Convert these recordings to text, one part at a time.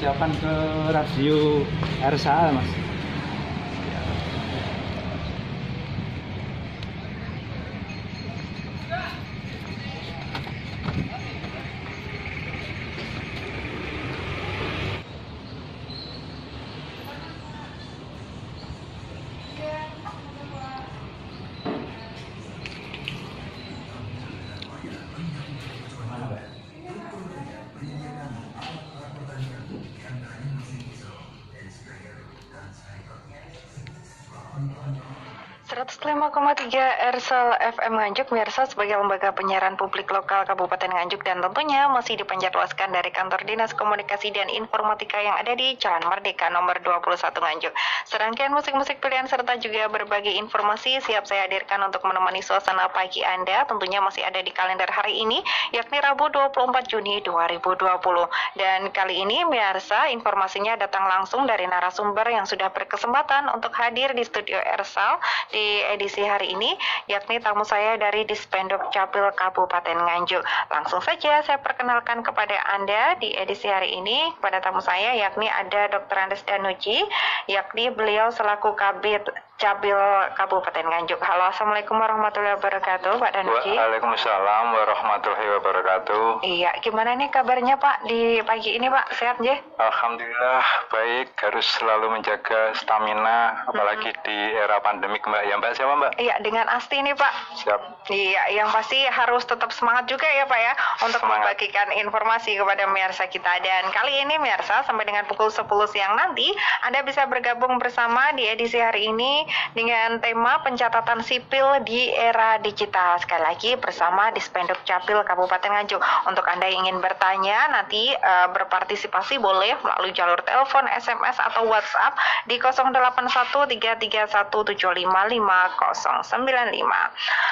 persiapan ke radio RSA Mas. Ersal FM Nganjuk, Mirsa, sebagai lembaga penyiaran publik lokal Kabupaten Nganjuk dan tentunya masih dipanjatluaskan dari Kantor Dinas Komunikasi dan Informatika yang ada di Jalan Merdeka nomor 21 Nganjuk. Serangkaian musik-musik pilihan serta juga berbagai informasi siap saya hadirkan untuk menemani suasana pagi Anda, tentunya masih ada di kalender hari ini, yakni Rabu 24 Juni 2020. Dan kali ini Mirsa, informasinya datang langsung dari narasumber yang sudah berkesempatan untuk hadir di studio Ersal di edisi hari ini, yakni tamu saya dari Dispenduk Capil Kabupaten Nganjuk. Langsung saja saya perkenalkan kepada Anda di edisi hari ini kepada tamu saya, yakni ada Dr. Andes Danuji, yakni beliau selaku Kabid Capil Kabupaten Nganjuk. Halo, Assalamualaikum warahmatullahi wabarakatuh, Pak Danuji. Waalaikumsalam warahmatullahi wabarakatuh. Iya, gimana nih kabarnya Pak di pagi ini Pak? Sehat ya? Alhamdulillah baik, harus selalu menjaga stamina, apalagi di era pandemik Mbak. Ya Mbak, siapa Mbak? Iya, dengan Asti nih Pak. Siap. Iya, yang pasti harus tetap semangat juga ya Pak ya, untuk membagikan informasi kepada pemirsa kita. Dan kali ini pemirsa, sampai dengan pukul 10 siang nanti, Anda bisa bergabung bersama di edisi hari ini dengan tema pencatatan sipil di era digital. Sekali lagi bersama Dispenduk Capil Kabupaten Nganjuk. Untuk Anda yang ingin bertanya, nanti berpartisipasi boleh melalui jalur telepon, SMS, atau WhatsApp di 081331755095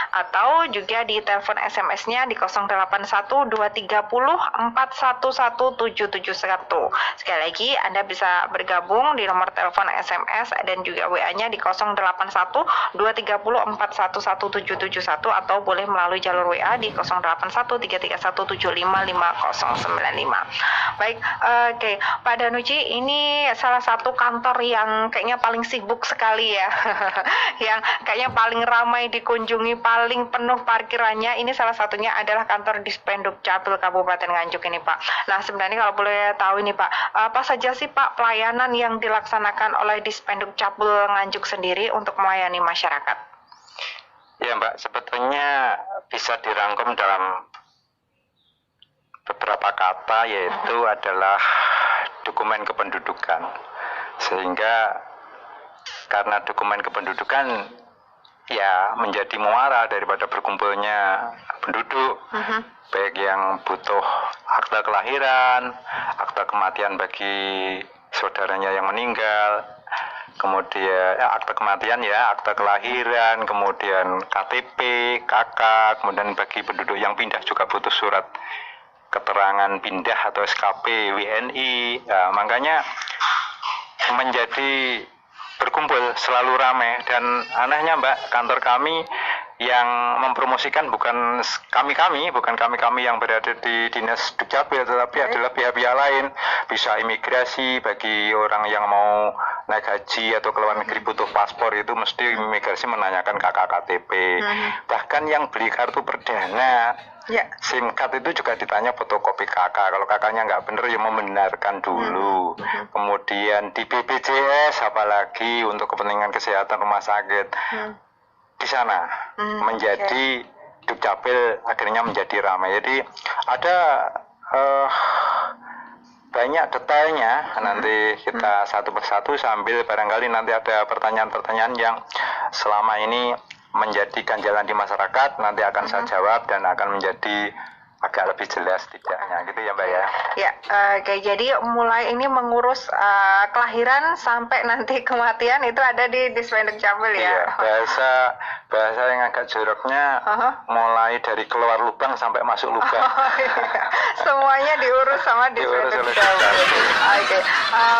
atau juga di telepon SMS-nya di 081230411771. Sekali lagi Anda bisa bergabung di nomor telepon SMS dan juga WA-nya di 081230411771 atau boleh melalui jalur WA di 081331755095. Baik, oke. Pak Danuji, ini salah satu kantor yang kayaknya paling sibuk sekali ya. Yang kayaknya paling ramai dikunjungi, paling penuh parkirannya. Ini salah satunya adalah kantor Dispenduk Capil Kabupaten Nganjuk ini Pak. Nah, sebenarnya kalau boleh tahu ini Pak, apa saja sih Pak pelayanan yang dilaksanakan oleh Dispenduk Capil Nganjuk sendiri untuk melayani masyarakat? Ya Mbak, sebetulnya bisa dirangkum dalam beberapa kata, yaitu adalah dokumen kependudukan. Sehingga karena dokumen kependudukan ya menjadi muara daripada berkumpulnya penduduk, baik yang butuh akta kelahiran, akta kematian bagi saudaranya yang meninggal, kemudian akta kematian ya, akta kelahiran, kemudian KTP, KK, kemudian bagi penduduk yang pindah juga butuh surat keterangan pindah atau SKP, WNI. Nah, makanya menjadi berkumpul selalu ramai. Dan anehnya Mbak, kantor kami yang mempromosikan bukan kami-kami yang berada di Dinas Dukcapil, tetapi adalah pihak-pihak lain. Bisa imigrasi bagi orang yang mau naik haji atau ke luar negeri butuh paspor, itu mesti imigrasi menanyakan KK KTP. Bahkan yang beli kartu perdana, SIM card itu juga ditanya fotokopi KK. Kalau KK-nya nggak benar ya membenarkan dulu. Kemudian di BPJS apalagi untuk kepentingan kesehatan rumah sakit. Di sana menjadi Dukcapil akhirnya menjadi ramai. Jadi ada banyak detailnya, nanti kita satu persatu sambil barangkali nanti ada pertanyaan-pertanyaan yang selama ini menjadi ganjalan di masyarakat, nanti akan saya jawab dan akan menjadi agak lebih jelas tidaknya, gitu ya Mbak ya. Ya, oke. Jadi mulai ini mengurus kelahiran sampai nanti kematian itu ada di Dispenduk Capil ya. Iya, bahasa yang agak joroknya mulai dari keluar lubang sampai masuk lubang. Semuanya diurus sama Dispenduk Capil. Oke,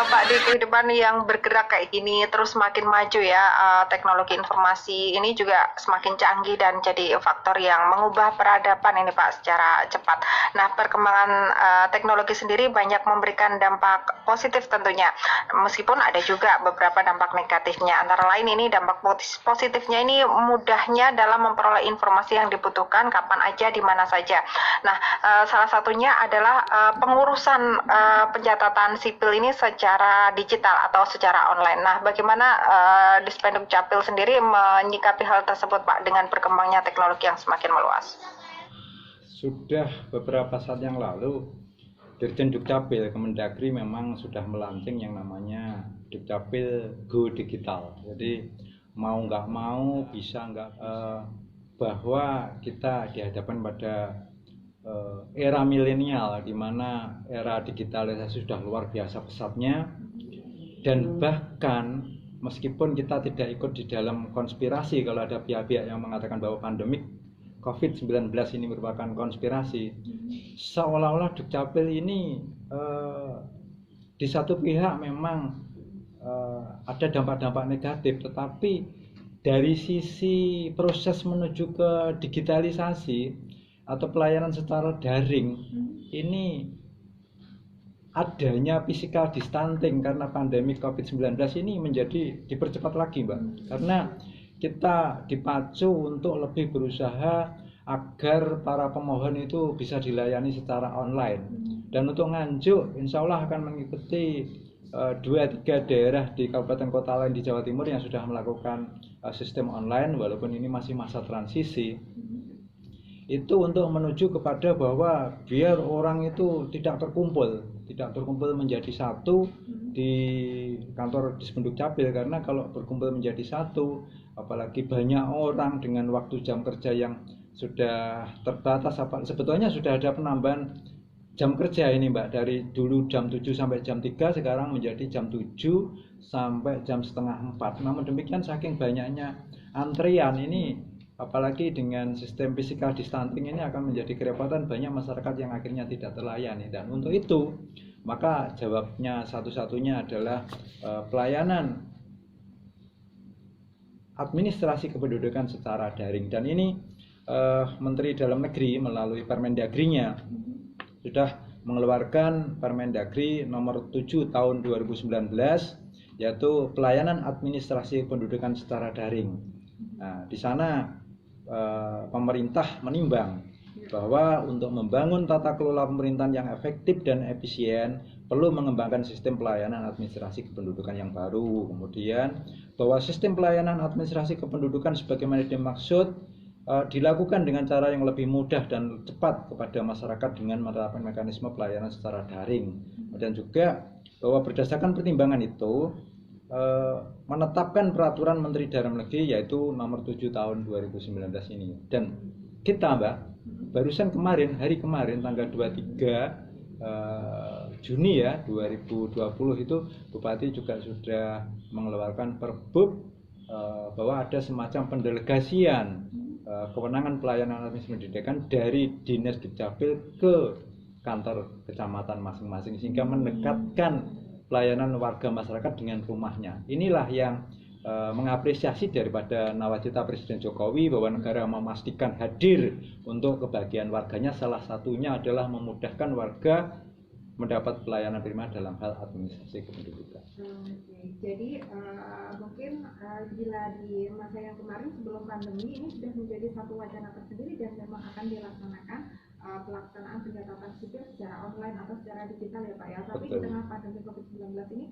Pak, di kehidupan yang bergerak kayak gini terus makin maju ya, teknologi informasi ini juga semakin canggih dan jadi faktor yang mengubah peradaban ini Pak secara cepat. Nah, perkembangan teknologi sendiri banyak memberikan dampak positif tentunya, meskipun ada juga beberapa dampak negatifnya. Antara lain ini dampak positifnya ini mudahnya dalam memperoleh informasi yang dibutuhkan kapan aja di mana saja. Nah, salah satunya adalah pengurusan pencatatan sipil ini secara digital atau secara online. Nah, bagaimana Dispenduk Capil sendiri menyikapi hal tersebut, Pak, dengan berkembangnya teknologi yang semakin meluas? Sudah beberapa saat yang lalu, Dirjen Dukcapil Kemendagri memang sudah melaunching yang namanya Dukcapil Go Digital. Jadi mau nggak mau, bisa nggak, bahwa kita dihadapkan pada era milenial, di mana era digitalisasi sudah luar biasa pesatnya, dan bahkan meskipun kita tidak ikut di dalam konspirasi, kalau ada pihak-pihak yang mengatakan bahwa pandemik COVID-19 ini merupakan konspirasi, seolah-olah Dukcapil ini di satu pihak memang ada dampak-dampak negatif, tetapi dari sisi proses menuju ke digitalisasi atau pelayanan secara daring, ini adanya physical distancing karena pandemi COVID-19 ini menjadi dipercepat lagi, Mbak, karena kita dipacu untuk lebih berusaha agar para pemohon itu bisa dilayani secara online. Dan untuk Nganjuk, insya Allah akan mengikuti 2-3 daerah di kabupaten kota lain di Jawa Timur yang sudah melakukan sistem online, walaupun ini masih masa transisi. Itu untuk menuju kepada bahwa biar orang itu tidak terkumpul menjadi satu di kantor Dispenduk Capil, karena kalau berkumpul menjadi satu, apalagi banyak orang dengan waktu jam kerja yang sudah terbatas, sebetulnya sudah ada penambahan jam kerja ini, Mbak, dari dulu jam 7 sampai jam 3, sekarang menjadi jam 7 sampai jam setengah 4. Namun demikian, saking banyaknya antrian ini, apalagi dengan sistem physical distancing ini, akan menjadi kerepotan banyak masyarakat yang akhirnya tidak terlayani. Dan untuk itu, maka jawabnya satu-satunya adalah pelayanan administrasi kependudukan secara daring. Dan ini Menteri Dalam Negeri melalui Permendagrinya sudah mengeluarkan Permendagri nomor 7 tahun 2019, yaitu pelayanan administrasi kependudukan secara daring. Nah, di sana pemerintah menimbang bahwa untuk membangun tata kelola pemerintahan yang efektif dan efisien perlu mengembangkan sistem pelayanan administrasi kependudukan yang baru. Kemudian bahwa sistem pelayanan administrasi kependudukan sebagaimana dimaksud dilakukan dengan cara yang lebih mudah dan cepat kepada masyarakat dengan menerapkan mekanisme pelayanan secara daring. Dan juga bahwa berdasarkan pertimbangan itu menetapkan peraturan Menteri Dalam Negeri yaitu nomor 7 tahun 2019 ini. Dan kita, Mbak, barusan hari kemarin tanggal 23 Juni ya 2020 itu Bupati juga sudah mengeluarkan Perbub bahwa ada semacam pendelegasian kewenangan pelayanan administrasi pendidikan dari Dinas Dukcapil ke kantor kecamatan masing-masing, sehingga mendekatkan pelayanan warga masyarakat dengan rumahnya. Inilah yang mengapresiasi daripada nawacita Presiden Jokowi bahwa negara memastikan hadir untuk kebahagiaan warganya. Salah satunya adalah memudahkan warga mendapat pelayanan prima dalam hal administrasi kependudukan. Jadi mungkin bila di masa yang kemarin sebelum pandemi ini sudah menjadi satu wacana tersendiri dan memang akan dilaksanakan pelaksanaan pencatatan sipil secara online atau secara digital ya Pak ya. Tapi Betul. di tengah pandemi COVID-19 ini,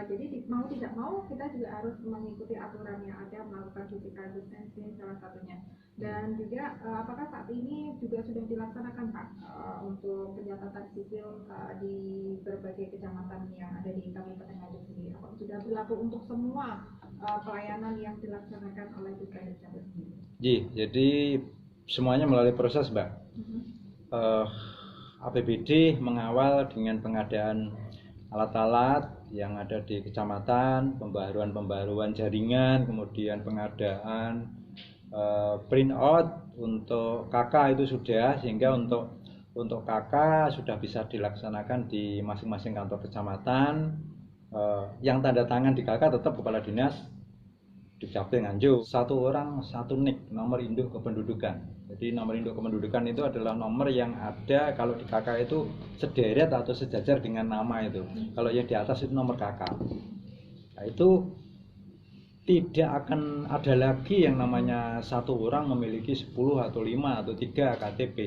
jadi mau tidak mau kita juga harus mengikuti aturan yang ada, melakukan physical distancing salah satunya. Dan juga apakah saat ini juga sudah dilaksanakan Pak untuk pencatatan sipil di berbagai kecamatan yang ada di Kabupaten Nganjuk sendiri? Apakah sudah berlaku untuk semua pelayanan yang dilaksanakan oleh Dispenduk Capil sendiri? Jadi semuanya melalui proses, Mbak. APBD mengawal dengan pengadaan alat-alat yang ada di kecamatan, pembaruan jaringan, kemudian pengadaan print out untuk KK itu sudah, sehingga untuk Untuk KK sudah bisa dilaksanakan di masing-masing kantor kecamatan. Yang tanda tangan di KK tetap Kepala Dinas Dukcapil Nganjuk. Satu orang satu NIK, nomor induk kependudukan. Jadi nomor induk kependudukan itu adalah nomor yang ada kalau di KK itu sederet atau sejajar dengan nama itu. Kalau yang di atas itu nomor KK. Nah, itu tidak akan ada lagi yang namanya satu orang memiliki 10 atau 5 atau 3 KTP.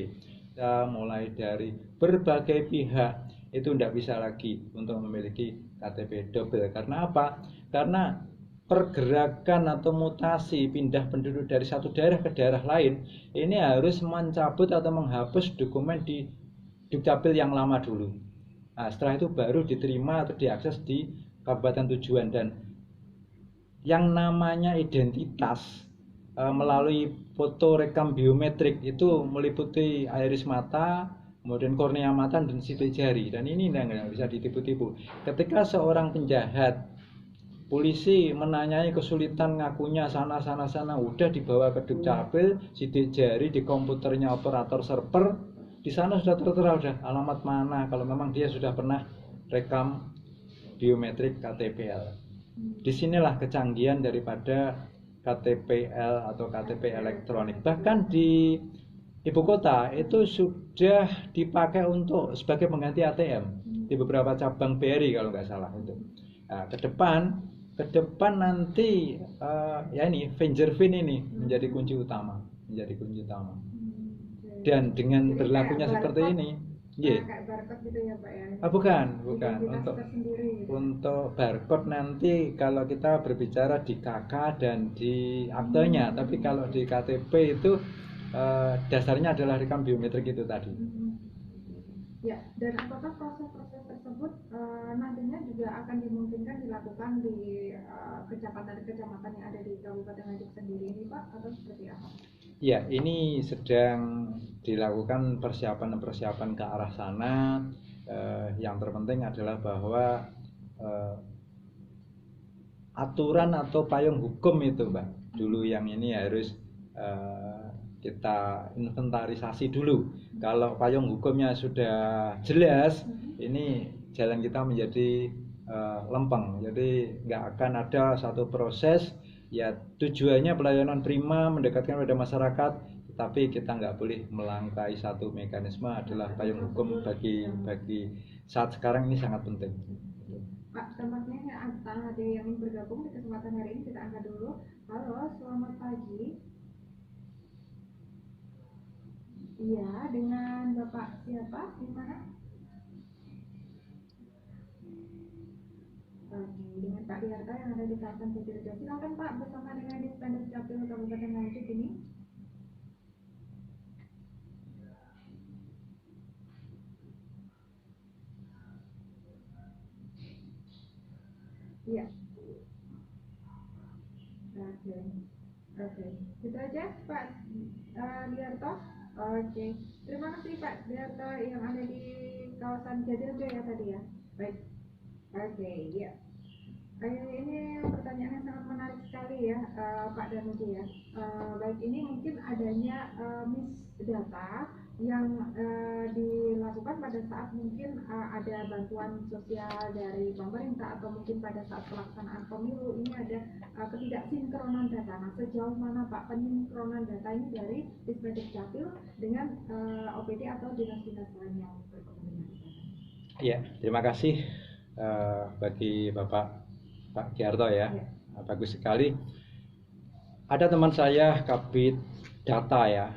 Kita mulai dari berbagai pihak itu tidak bisa lagi untuk memiliki KTP double. Karena apa? Karena pergerakan atau mutasi pindah penduduk dari satu daerah ke daerah lain ini harus mencabut atau menghapus dokumen di Dukcapil yang lama dulu. Nah, setelah itu baru diterima atau diakses di kabupaten tujuan. Dan yang namanya identitas melalui foto rekam biometrik itu meliputi iris mata, kemudian kornea mata dan sidik jari. Dan ini nggak bisa ditipu-tipu. Ketika seorang penjahat, polisi menanyai kesulitan ngakunya sana udah dibawa ke Dukcapil, sidik jari di komputernya operator server, di sana sudah tertera udah alamat mana kalau memang dia sudah pernah rekam biometrik KTPL. Disinilah kecanggihan daripada KTPL atau KTP elektronik. Bahkan di ibu kota itu sudah dipakai untuk sebagai pengganti ATM di beberapa cabang BRI kalau nggak salah itu. Nah, ke depan nanti ya ini fingerprint ini menjadi kunci utama, dan dengan berlakunya seperti ini, kayak barcode gitu ya Pak ya? bukan Identitas tersendiri. untuk barcode nanti kalau kita berbicara di KK dan di aktenya, tapi kalau di KTP itu dasarnya adalah rekam biometrik itu tadi. Ya, dan apakah proses-proses tersebut nantinya juga akan dimungkinkan dilakukan di kecamatan yang ada di Kabupaten Nganjuk sendiri ini Pak, atau seperti apa? Ya, ini sedang dilakukan persiapan ke arah sana. Yang terpenting adalah bahwa aturan atau payung hukum itu, Pak, dulu yang ini harus kita inventarisasi dulu. Kalau payung hukumnya sudah jelas, ini jalan kita menjadi lempeng. Jadi nggak akan ada satu proses. Ya tujuannya pelayanan prima, mendekatkan pada masyarakat, tapi kita nggak boleh melangkahi satu mekanisme adalah payung hukum bagi saat sekarang ini sangat penting. Pak, tampaknya ada yang ingin bergabung di kesempatan hari ini, kita angkat dulu. Halo, selamat pagi. Iya, dengan Bapak siapa? Di mana? Oke, dengan Pak Diarta yang ada di kawasan Sidoarjo. Silakan Pak, bersama dengan Dispenduk Dukcapil Kabupaten Nganjuk ini. Iya. Oke. Itu aja Pak Diarto. Oke. Terima kasih Pak Diarto yang ada di kawasan Sidoarjo ya tadi ya. Baik. Oke, ya. Ini pertanyaan yang sangat menarik sekali ya, Pak Danuti ya. Baik, ini mungkin adanya miss data yang dilakukan pada saat mungkin ada bantuan sosial dari pemerintah atau mungkin pada saat pelaksanaan pemilu ini ada ketidaksinkronan data. Nah, sejauh mana Pak pensinkronan data ini dari Dispenduk Dukcapil dengan OPD atau dinas-dinas lain yang berkepentingan? Iya, terima kasih bagi Bapak Pak Diarto ya. Bagus sekali. Ada teman saya Kabid Data ya,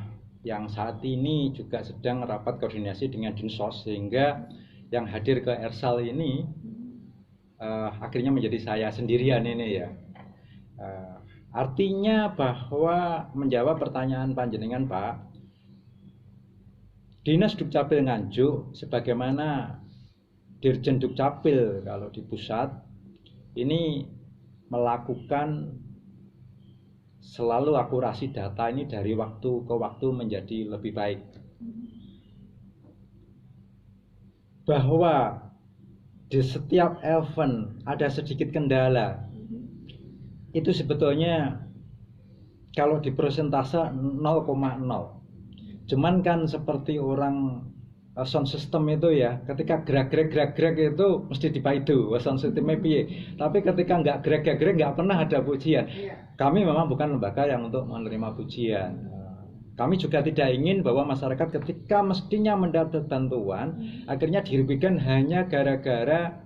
yang saat ini juga sedang rapat koordinasi dengan Dinsos, sehingga yang hadir ke Ersal ini akhirnya menjadi saya sendirian ini ya. Artinya bahwa menjawab pertanyaan panjenengan Pak, Dinas Dukcapil Nganjuk sebagaimana Dirjen Dukcapil kalau di pusat ini melakukan selalu akurasi data ini dari waktu ke waktu menjadi lebih baik. Bahwa di setiap event ada sedikit kendala, itu sebetulnya kalau di persentase 0,0. Cuman kan seperti orang sound system itu ya, ketika gerak-gerak itu mesti dipaidu sound systemnya piye. Tapi ketika nggak gerak-gerak nggak pernah ada pujian. Kami memang bukan lembaga yang untuk menerima pujian. Kami juga tidak ingin bahwa masyarakat ketika mestinya mendapat bantuan akhirnya dirugikan hanya gara-gara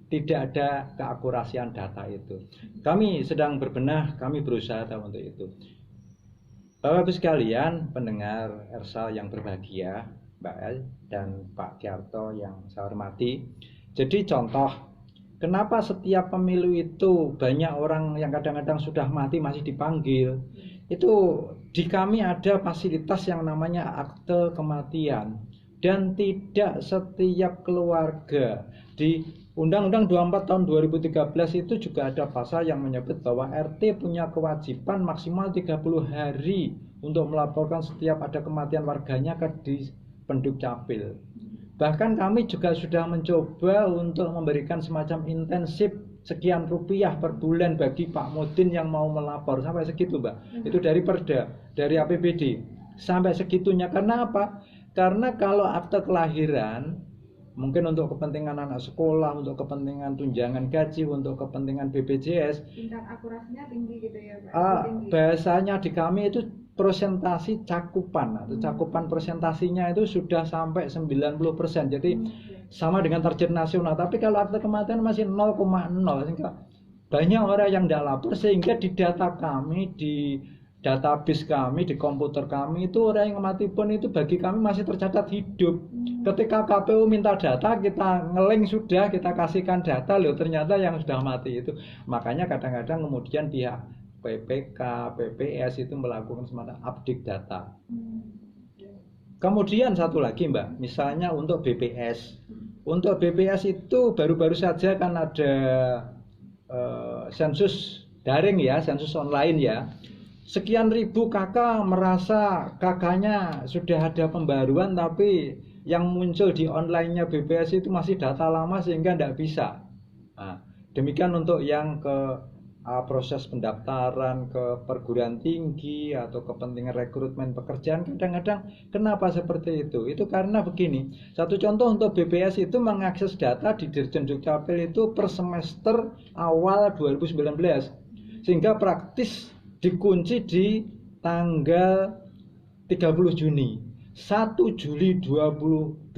tidak ada keakurasian data itu. Kami sedang berbenah, kami berusaha untuk itu. Bapak Ibu sekalian, pendengar Ersal yang berbahagia, Mbak El dan Pak Kiarto yang saya hormati. Jadi contoh, kenapa setiap pemilu itu banyak orang yang kadang-kadang sudah mati masih dipanggil? Itu di kami ada fasilitas yang namanya akte kematian, dan tidak setiap keluarga. Di Undang-Undang 24 tahun 2013 itu juga ada pasal yang menyebut bahwa RT punya kewajiban maksimal 30 hari untuk melaporkan setiap ada kematian warganya ke Penduk Capil. Bahkan kami juga sudah mencoba untuk memberikan semacam intensif sekian rupiah per bulan bagi Pak Mudin yang mau melapor, sampai segitu Mbak. Itu dari Perda, dari APBD sampai segitunya. Karena apa? Karena kalau akte kelahiran mungkin untuk kepentingan anak sekolah, untuk kepentingan tunjangan gaji, untuk kepentingan BPJS, tingkat akurasinya tinggi gitu ya Pak? Bahasanya di kami itu presentasi cakupan atau cakupan presentasinya itu sudah sampai 90%. Jadi sama dengan target nasional. Tapi kalau akte kematian masih 0,0, sehingga banyak orang yang tidak lapor, sehingga di data kami, di database kami, di komputer kami itu orang yang mati pun itu bagi kami masih tercatat hidup. Ketika KPU minta data, kita ngeling sudah, kita kasihkan data, loh ternyata yang sudah mati itu. Makanya kadang-kadang kemudian pihak PPK, PPS itu melakukan semacam update data. Kemudian satu lagi Mbak, misalnya untuk BPS. Untuk BPS itu baru-baru saja kan ada sensus daring ya, sensus online ya. Sekian ribu kakak merasa kakaknya sudah ada pembaruan, tapi yang muncul di online-nya BPS itu masih data lama sehingga tidak bisa. Nah, demikian untuk yang ke proses pendaftaran ke perguruan tinggi atau kepentingan rekrutmen pekerjaan. Kadang-kadang kenapa seperti itu? Itu karena begini. Satu contoh untuk BPS itu mengakses data di Dirjen Dukcapil itu per semester awal 2019. Sehingga praktis dikunci di tanggal 30 Juni. 1 Juli 2019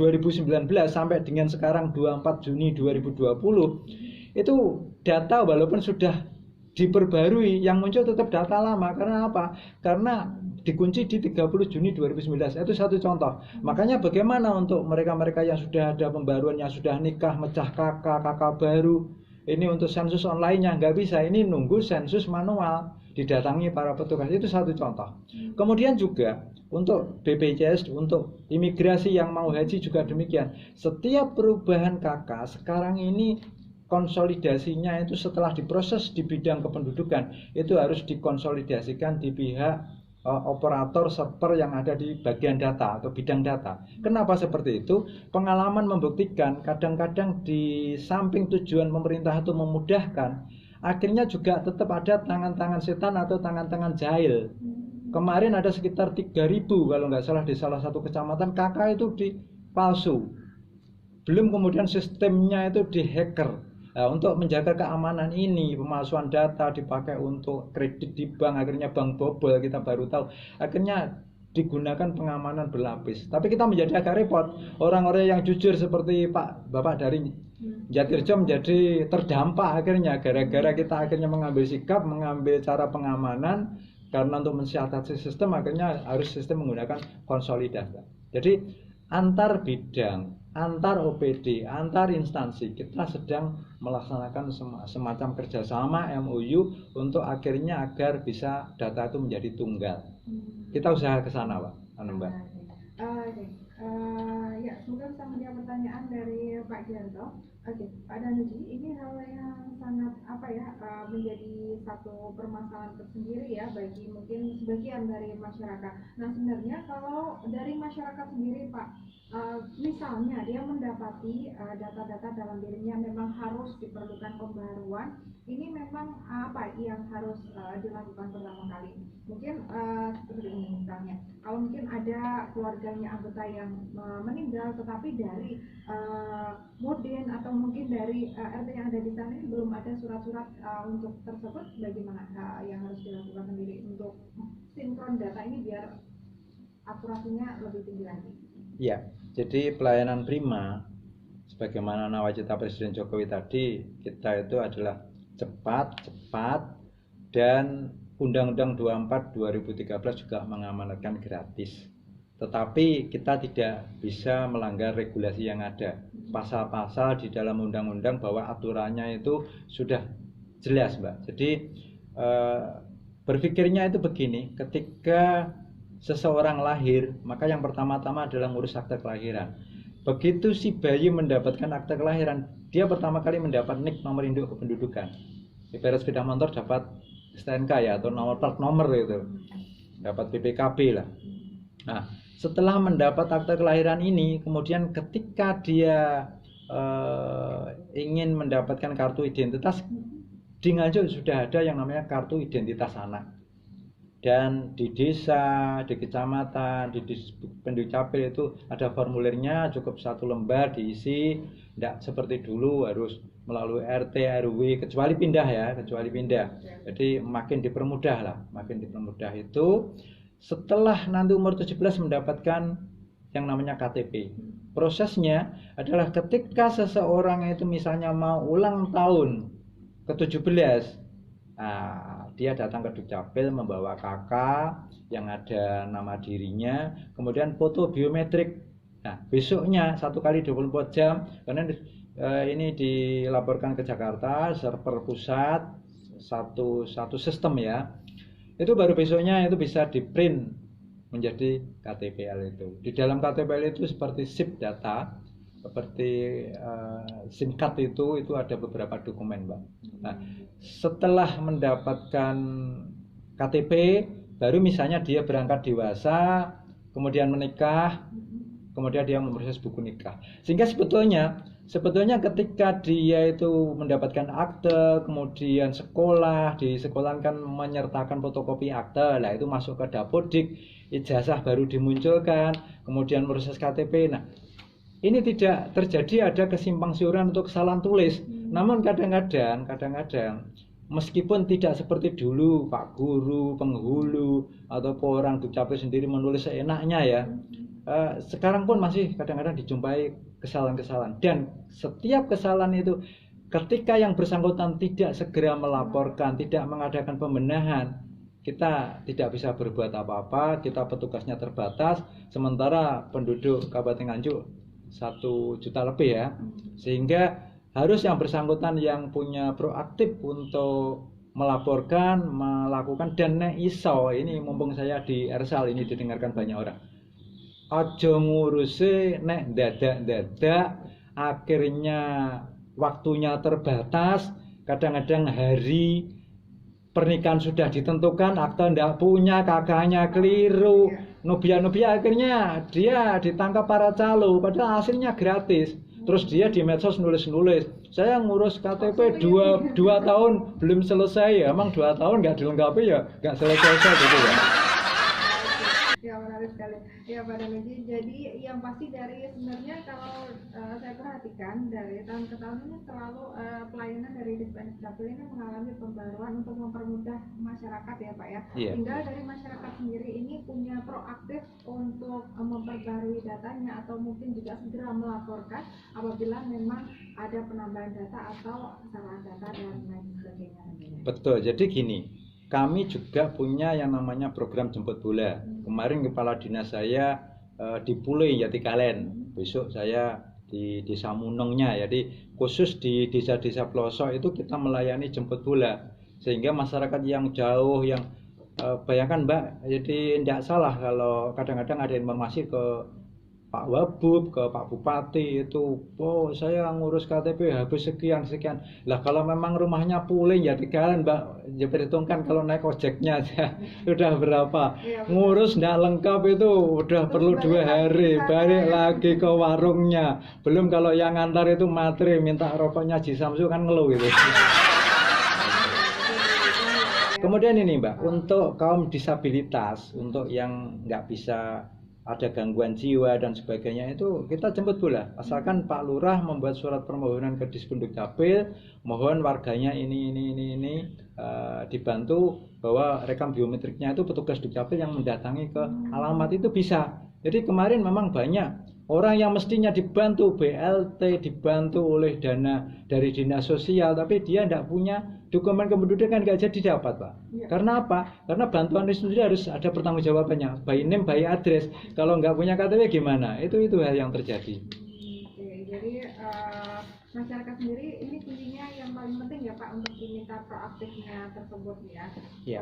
sampai dengan sekarang 24 Juni 2020 itu data walaupun sudah diperbarui yang muncul tetap data lama. Karena apa? Karena dikunci di 30 Juni 2019. Itu satu contoh. Makanya bagaimana untuk mereka-mereka yang sudah ada pembaruan, yang sudah nikah, mecah kakak baru, ini untuk sensus online-nya nggak bisa, ini nunggu sensus manual didatangi para petugas. Itu satu contoh. Kemudian juga untuk BPJS, untuk imigrasi yang mau haji juga demikian. Setiap perubahan kakak sekarang ini konsolidasinya itu setelah diproses di bidang kependudukan itu harus dikonsolidasikan di pihak operator server yang ada di bagian data atau bidang data. Kenapa seperti itu? Pengalaman membuktikan kadang-kadang di samping tujuan pemerintah itu memudahkan, akhirnya juga tetap ada tangan-tangan setan atau tangan-tangan jahil. Kemarin ada sekitar 3.000 kalau nggak salah di salah satu kecamatan kakak itu dipalsu. Belum kemudian sistemnya itu dihacker. Nah, untuk menjaga keamanan ini, pemalsuan data dipakai untuk kredit di bank, akhirnya bank bobol, kita baru tahu. Akhirnya digunakan pengamanan berlapis. Tapi kita menjadi agak repot. Orang-orang yang jujur seperti Bapak dari Jatirjo menjadi terdampak akhirnya gara-gara kita akhirnya mengambil sikap, mengambil cara pengamanan. Karena untuk mensiasati sistem akhirnya harus sistem menggunakan konsolidasi. Jadi antar bidang, antar OPD, antar instansi kita sedang melaksanakan semacam kerjasama MOU untuk akhirnya agar bisa data itu menjadi tunggal. Kita usaha ke sana, Pak. Mbak. Ya, semoga bisa menjawab pertanyaan dari Pak Gianto. Pak Danuji, ini hal yang sangat menjadi satu permasalahan tersendiri ya bagi mungkin sebagian dari masyarakat. Nah, sebenarnya kalau dari masyarakat sendiri Pak, misalnya dia mendapati data-data dalam dirinya memang harus diperlukan pembaruan, ini memang apa yang harus dilakukan pertama kali? Mungkin seperti ini misalnya, kalau mungkin ada keluarganya anggota yang meninggal, tetapi dari Mudin atau mungkin dari RT yang ada di sana ini belum ada surat-surat untuk tersebut, bagaimana yang harus dilakukan sendiri untuk sinkron data ini biar akurasinya lebih tinggi lagi? Ya, jadi pelayanan prima sebagaimana nawacita Presiden Jokowi tadi, kita itu adalah cepat, dan Undang-Undang 24 2013 juga mengamanatkan gratis. Tetapi kita tidak bisa melanggar regulasi yang ada. Pasal-pasal di dalam undang-undang bahwa aturannya itu sudah jelas, Mbak. Jadi berpikirnya itu begini, ketika seseorang lahir, maka yang pertama-tama adalah ngurus akte kelahiran. Begitu si bayi mendapatkan akte kelahiran, dia pertama kali mendapat NIK, nomor induk kependudukan. Ibarat sepeda motor dapat STNK ya, atau nomor plat nomor itu, dapat PPKB lah. Nah, setelah mendapat akte kelahiran ini, kemudian ketika dia ingin mendapatkan kartu identitas, di Nganjuk sudah ada yang namanya kartu identitas anak. Dan di desa, di kecamatan, di Pendukcapil itu ada formulirnya, cukup 1 lembar diisi, tidak seperti dulu harus melalui RT, RW, kecuali pindah ya, Jadi makin dipermudah lah, itu. Setelah nanti umur 17 mendapatkan yang namanya KTP. Prosesnya adalah ketika seseorang itu misalnya mau ulang tahun ke-17, dia datang ke Dukcapil membawa KK yang ada nama dirinya, kemudian foto biometrik. Nah, besoknya 1 kali 24 jam, karena ini dilaporkan ke Jakarta, server pusat, satu sistem ya. Itu baru besoknya itu bisa di-print menjadi KTPL itu. Di dalam KTPL itu seperti SIP data, seperti SIM card itu ada beberapa dokumen, Mbak. Nah, setelah mendapatkan KTP, baru misalnya dia berangkat dewasa, kemudian menikah, kemudian dia memproses buku nikah. Sehingga sebetulnya ketika dia itu mendapatkan akte, kemudian sekolah, di sekolah kan menyertakan fotokopi akte, lah itu masuk ke Dapodik, ijazah baru dimunculkan, kemudian proses KTP. Nah, ini tidak terjadi ada kesimpang siuran untuk kesalahan tulis. Namun kadang-kadang meskipun tidak seperti dulu Pak Guru, penghulu atau orang Dukcapil sendiri menulis seenaknya ya, sekarang pun masih kadang-kadang dijumpai kesalahan-kesalahan. Dan setiap kesalahan itu ketika yang bersangkutan tidak segera melaporkan, tidak mengadakan pembenahan, kita tidak bisa berbuat apa-apa. Kita petugasnya terbatas, sementara penduduk Kabupaten Nganjuk 1 juta lebih ya, sehingga harus yang bersangkutan yang punya proaktif untuk melaporkan, melakukan. Dan nek iso, ini mumpung saya di Ersal ini didengarkan banyak orang, aja ngurusi nek dadak akhirnya waktunya terbatas, kadang-kadang hari pernikahan sudah ditentukan, akte ndak punya, kakaknya keliru, nubia akhirnya dia ditangkap para calo, padahal hasilnya gratis. Terus dia di medsos nulis, saya ngurus KTP 2 tahun belum selesai. Ya emang 2 tahun nggak dilengkapi ya nggak selesai gitu ya. Ya, menarik sekali ya Pak Danuji. Jadi yang pasti dari sebenarnya kalau saya perhatikan dari tahun ke tahun ini selalu pelayanan dari Dukcapil ini mengalami pembaruan untuk mempermudah masyarakat ya Pak ya. Yeah. Tinggal dari masyarakat sendiri ini punya proaktif untuk memperbarui datanya atau mungkin juga segera melaporkan apabila memang ada penambahan data atau kesalahan data dan lain sebagainya. Betul, jadi gini, kami juga punya yang namanya program jemput bola. Kemarin kepala dinas saya di Pule Yatikalen, besok saya di Desa Munongnya. Jadi khusus di desa-desa pelosok itu kita melayani jemput bola, sehingga masyarakat yang jauh, yang bayangkan Mbak, jadi tidak salah kalau kadang-kadang ada informasi ke Pak Wabub, ke Pak Bupati itu, oh saya ngurus KTP habis sekian. Lah kalau memang rumahnya puling ya tinggalan Mbak, ya perhitungkan kalau naik ojeknya aja udah berapa. Ngurus nggak lengkap itu udah perlu 2 hari, balik lagi ke warungnya. Belum kalau yang ngantar itu materi minta rokoknya Ji Samsu kan ngeluh gitu. Kemudian ini Mbak, untuk kaum disabilitas, untuk yang nggak bisa ada gangguan jiwa dan sebagainya itu kita jemput bola. Asalkan Pak Lurah membuat surat permohonan ke Dispenduk Capil, mohon warganya ini dibantu bahwa rekam biometriknya itu petugas Dukcapil yang mendatangi ke alamat itu bisa. Jadi kemarin memang banyak orang yang mestinya dibantu BLT, dibantu oleh dana dari dinas sosial, tapi dia tidak punya dokumen kependudukan, nggak jadi dapat Pak. Karena apa? Karena bantuan itu sendiri harus ada pertanggungjawabannya, by name, by address. Kalau nggak punya KTP gimana? Itu hal yang terjadi. Oke, jadi masyarakat sendiri ini kuncinya yang paling penting ya Pak untuk diminta proaktifnya tersebut ya,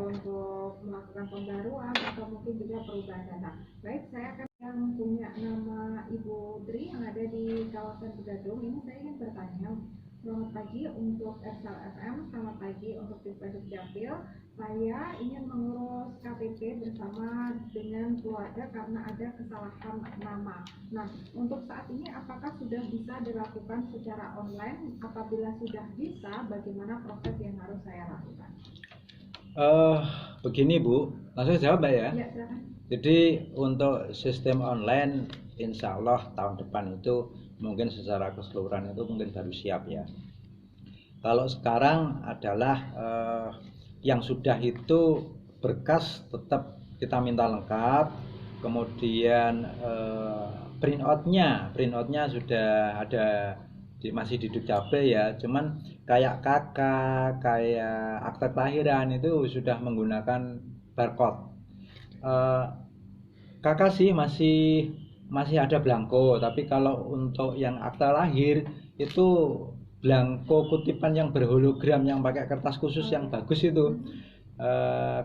untuk melakukan pembaruan atau mungkin juga perubahan data. Baik, saya akan yang punya nama Ibu Tri yang ada di kawasan Begadung ini, saya ingin bertanya. Selamat pagi untuk Ersal FM, selamat pagi untuk Dispenduk Capil. Saya ingin mengurus KTP bersama dengan keluarga karena ada kesalahan nama. Nah, untuk saat ini apakah sudah bisa dilakukan secara online? Apabila sudah bisa, bagaimana proses yang harus saya lakukan? Begini Bu, langsung jawab Mbak ya. Ya, silakan. Jadi untuk sistem online, insya Allah tahun depan itu mungkin secara keseluruhan itu mungkin baru siap ya. Kalau sekarang adalah yang sudah itu berkas tetap kita minta lengkap, kemudian print outnya sudah ada masih di Dukcapil ya, cuman kayak KK, kayak akta kelahiran itu sudah menggunakan barcode. KK sih masih ada blanko, tapi kalau untuk yang akta lahir itu blanko kutipan yang berhologram yang pakai kertas khusus yang bagus itu,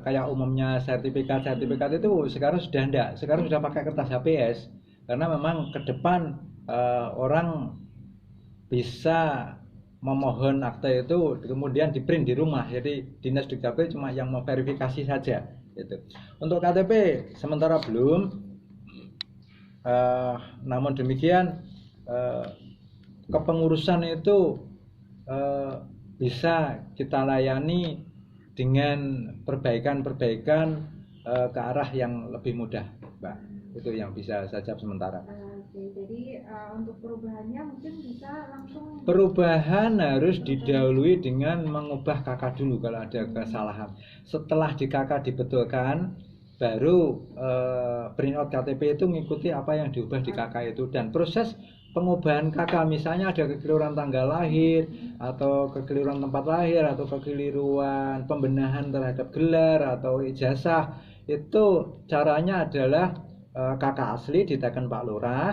kayak umumnya sertifikat itu sekarang sudah enggak, sekarang sudah pakai kertas HPS karena memang ke depan orang bisa memohon akta itu kemudian di print di rumah, jadi dinas Dukcapil cuma yang memverifikasi saja gitu. Untuk KTP sementara belum, namun demikian kepengurusan itu bisa kita layani dengan perbaikan ke arah yang lebih mudah Mbak. Itu yang bisa saya jawab sementara. Oke, jadi untuk perubahannya mungkin bisa langsung. Perubahan harus didahului dengan mengubah KK dulu kalau ada kesalahan. Setelah di KK dibetulkan, baru printout KTP itu mengikuti apa yang diubah di KK itu. Dan proses pengubahan KK misalnya ada kekeliruan tanggal lahir atau kekeliruan tempat lahir atau kekeliruan pembenahan terhadap gelar atau ijazah, itu caranya adalah KK asli ditekan Pak Lurah,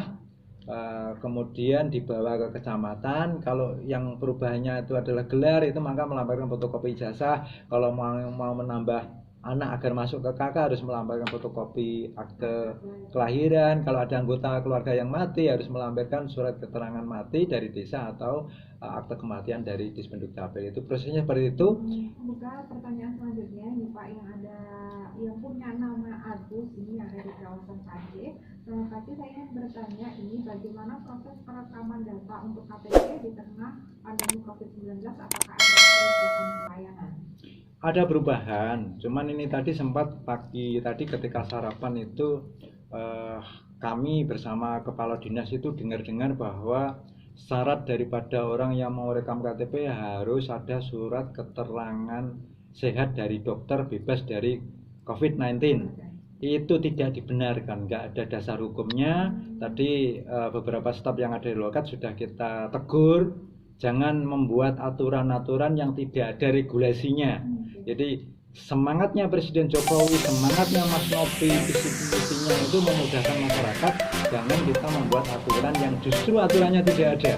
kemudian dibawa ke kecamatan. Kalau yang perubahannya itu adalah gelar, itu maka melampirkan fotokopi ijazah. Kalau mau menambah anak agar masuk ke KK harus melampirkan fotokopi akte kelahiran. Kalau ada anggota keluarga yang mati harus melampirkan surat keterangan mati dari desa atau akte kematian dari Dispenduk Capil. Itu prosesnya seperti itu. Buka pertanyaan selanjutnya ini Pak, yang punya nama Agus ini yang ada di kawasan Aceh. Tapi saya ingin bertanya ini bagaimana proses perekaman data untuk KTP di tengah pandemi COVID-19, apakah ada perubahan pelayanan? Ada perubahan, cuman ini tadi sempat pagi tadi ketika sarapan itu kami bersama kepala dinas itu dengar-dengar bahwa syarat daripada orang yang mau rekam KTP harus ada surat keterangan sehat dari dokter bebas dari COVID-19. Itu tidak dibenarkan, nggak ada dasar hukumnya. Tadi beberapa staf yang ada di loket sudah kita tegur, jangan membuat aturan-aturan yang tidak ada regulasinya. Jadi semangatnya Presiden Jokowi, semangatnya Mas Novi, visi-misinya itu memudahkan masyarakat. Jangan kita membuat aturan yang justru aturannya tidak ada.